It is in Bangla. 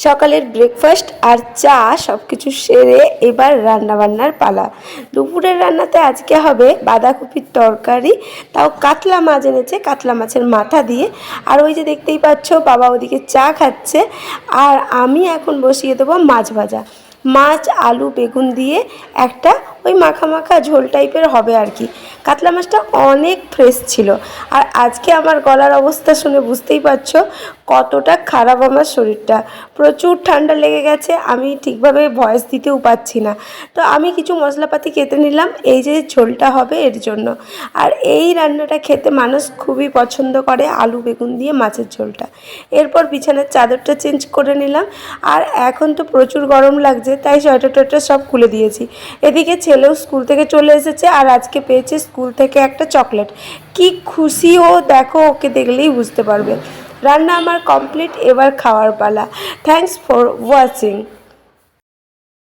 সকালের ব্রেকফাস্ট আর চা সব কিছু সেরে এবার রান্নাবান্নার পালা। দুপুরের রান্নাতে আজকে হবে বাঁধাকপির তরকারি, তাও কাতলা মাছ এনেছে, কাতলা মাছের মাথা দিয়ে। আর ওই যে দেখতেই পাচ্ছ বাবা ওদিকে চা খাচ্ছে, আর আমি এখন বসিয়ে দেবো মাছ ভাজা। মাছ আলু বেগুন দিয়ে একটা ওই মাখা মাখা ঝোল টাইপের হবে আর কি। কাতলা মাছটা অনেক ফ্রেশ ছিল। আর আজকে আমার গলার অবস্থা শুনে বুঝতেই পারছো কতটা খারাপ আমার শরীরটা। প্রচুর ঠান্ডা লেগে গেছে, আমি ঠিকভাবে ভয়েস দিতেও পারছি না। তো আমি কিছু মশলাপাতি কেটে নিলাম এই যে ঝোলটা হবে এর জন্য। আর এই রান্নাটা খেতে মানুষ খুবই পছন্দ করে, আলু বেগুন দিয়ে মাছের ঝোলটা। এরপর বিছানার চাদরটা চেঞ্জ করে নিলাম। আর এখন তো প্রচুর গরম লাগছে, তাই সোয়েটার টোয়েটার সব খুলে দিয়েছি। এদিকে ছেলেও স্কুল থেকে চলে এসেছে, আর আজকে পেয়েছে স্কুল থেকে একটা চকলেট। কি খুশি ও দেখো, ওকে দেখলেই বুঝতে পারবে। রান্না আমার কমপ্লিট, এবার খাওয়ার পালা। Thanks for watching.